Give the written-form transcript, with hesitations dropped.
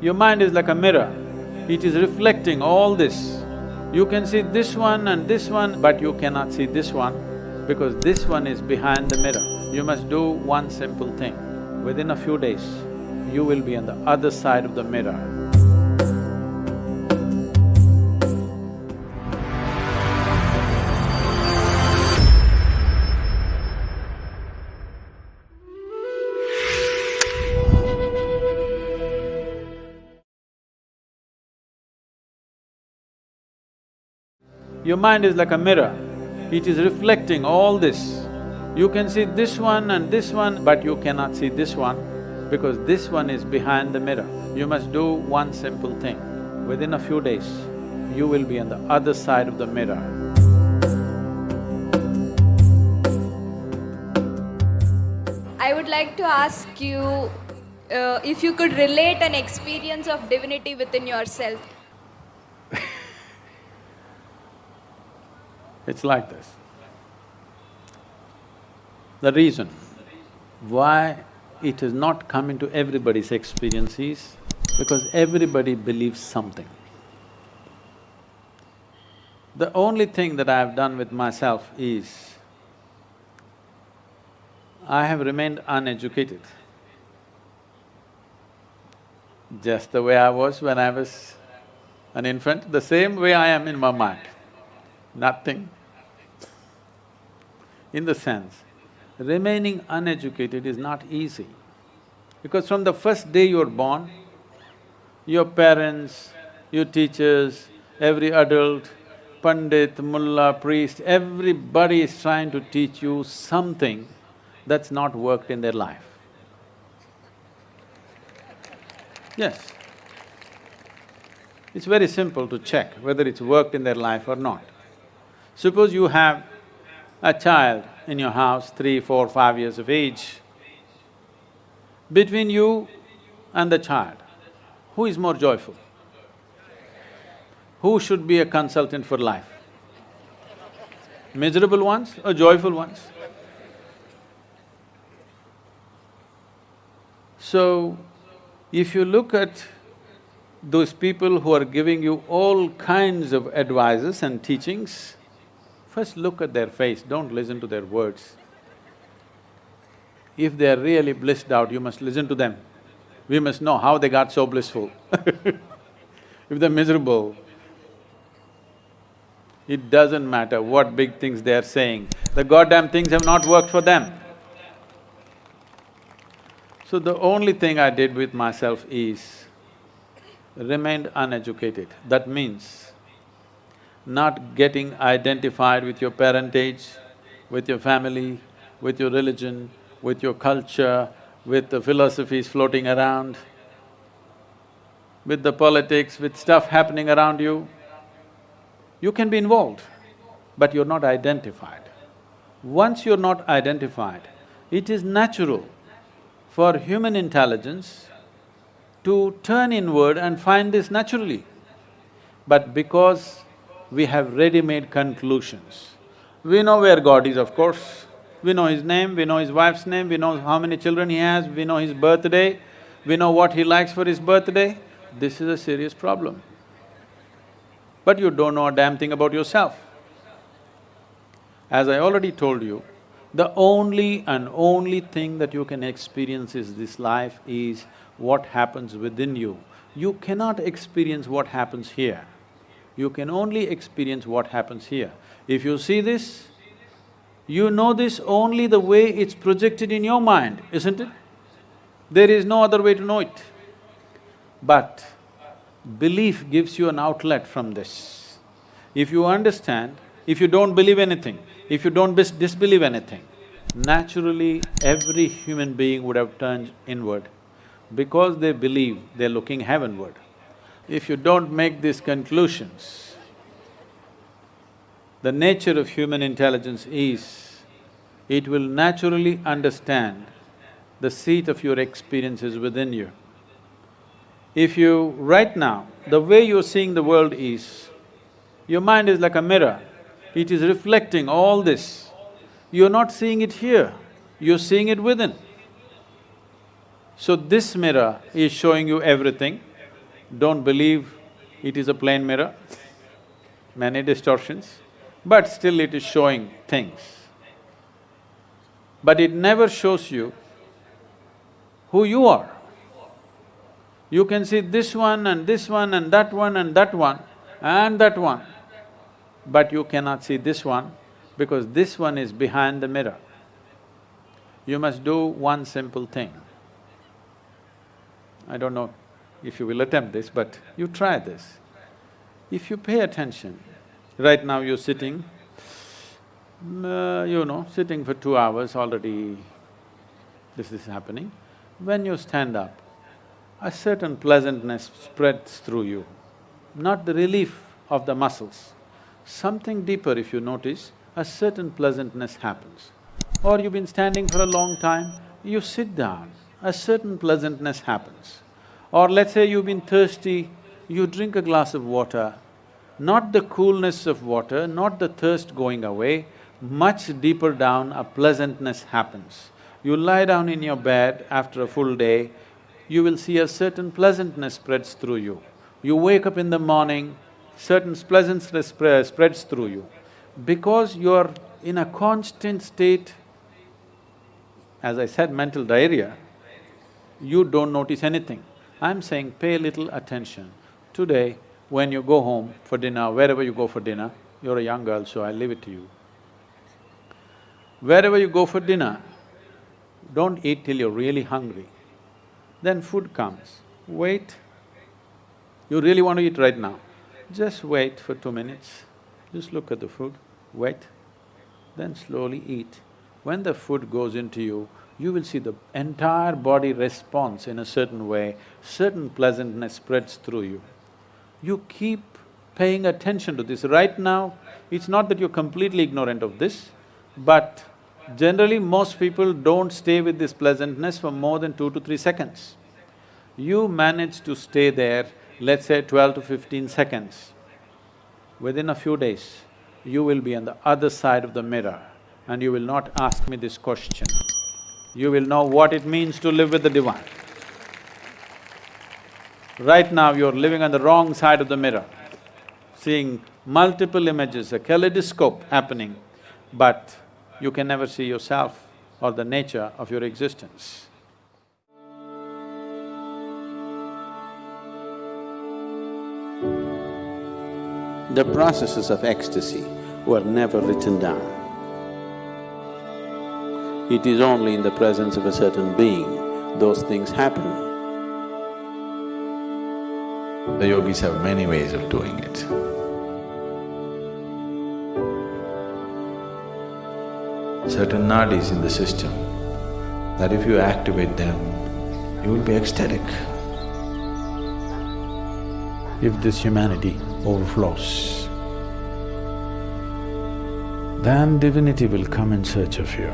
Your mind is like a mirror, it is reflecting all this. You can see this one, but you cannot see this one because this one is behind the mirror. You must do one simple thing. Within a few days, you will be on the other side of the mirror. Your mind is like a mirror, it is reflecting all this. You can see this one, but you cannot see this one because this one is behind the mirror. You must do one simple thing. Within a few days, you will be on the other side of the mirror. I would like to ask you if you could relate an experience of divinity within yourself. It's like this. The reason why it has not come into everybody's experience is because everybody believes something. The only thing that I have done with myself is, I have remained uneducated. Just the way I was when I was an infant, the same way I am in my mind. Nothing. In the sense, remaining uneducated is not easy. Because from the first day you're born, your parents, your teachers, every adult, pandit, mullah, priest, everybody is trying to teach you something that's not worked in their life. Yes. It's very simple to check whether it's worked in their life or not. Suppose you have a child in your house, 3, 4, 5 years of age. Between you and the child, who is more joyful? Who should be a consultant for life? Miserable ones or joyful ones? So, if you look at those people who are giving you all kinds of advices and teachings, first look at their face, don't listen to their words. If they are really blissed out, you must listen to them. We must know how they got so blissful. If they're miserable, it doesn't matter what big things they are saying, the goddamn things have not worked for them. So the only thing I did with myself is remained uneducated. That means not getting identified with your parentage, with your family, with your religion, with your culture, with the philosophies floating around, with the politics, with stuff happening around you. You can be involved, but you're not identified. Once you're not identified, it is natural for human intelligence to turn inward and find this naturally. But because we have ready-made conclusions. We know where God is, of course. We know His name, we know His wife's name, we know how many children He has, we know His birthday, we know what He likes for His birthday. This is a serious problem. But you don't know a damn thing about yourself. As I already told you, the only and only thing that you can experience is this life is what happens within you. You cannot experience what happens here. You can only experience what happens here. If you see this, you know this only the way it's projected in your mind, isn't it? There is no other way to know it. But belief gives you an outlet from this. If you understand, if you don't believe anything, if you don't disbelieve anything, naturally every human being would have turned inward. Because they believe, they're looking heavenward. If you don't make these conclusions, the nature of human intelligence is, it will naturally understand the seat of your experiences within you. If you… right now, the way you're seeing the world is, your mind is like a mirror, it is reflecting all this. You're not seeing it here, you're seeing it within. So this mirror is showing you everything, don't believe it is a plain mirror, many distortions, but still it is showing things. But it never shows you who you are. You can see this one and this one and that one and that one and that one, but you cannot see this one because this one is behind the mirror. You must do one simple thing. I don't know if you will attempt this, but you try this. If you pay attention, right now you're sitting, sitting for 2 hours already, this is happening. When you stand up, a certain pleasantness spreads through you, not the relief of the muscles. Something deeper if you notice, a certain pleasantness happens. Or you've been standing for a long time, you sit down, a certain pleasantness happens. Or let's say you've been thirsty, you drink a glass of water, not the coolness of water, not the thirst going away, much deeper down a pleasantness happens. You lie down in your bed after a full day, you will see a certain pleasantness spreads through you. You wake up in the morning, certain pleasantness spreads through you. Because you're in a constant state, as I said, mental diarrhea, you don't notice anything. I'm saying pay little attention. Today, when you go home for dinner, wherever you go for dinner, you're a young girl, so I'll leave it to you. Wherever you go for dinner, don't eat till you're really hungry. Then food comes, wait. You really want to eat right now, just wait for 2 minutes, just look at the food, wait, then slowly eat. When the food goes into you, you will see the entire body responds in a certain way, certain pleasantness spreads through you. You keep paying attention to this. Right now, it's not that you're completely ignorant of this, but generally most people don't stay with this pleasantness for more than 2 to 3 seconds. You manage to stay there, let's say 12 to 15 seconds. Within a few days, you will be on the other side of the mirror and you will not ask me this question. You will know what it means to live with the divine. Right now, you're living on the wrong side of the mirror, seeing multiple images, a kaleidoscope happening, but you can never see yourself or the nature of your existence. The processes of ecstasy were never written down. It is only in the presence of a certain being those things happen. The yogis have many ways of doing it. Certain nadis in the system, that if you activate them, you will be ecstatic. If this humanity overflows, then divinity will come in search of you.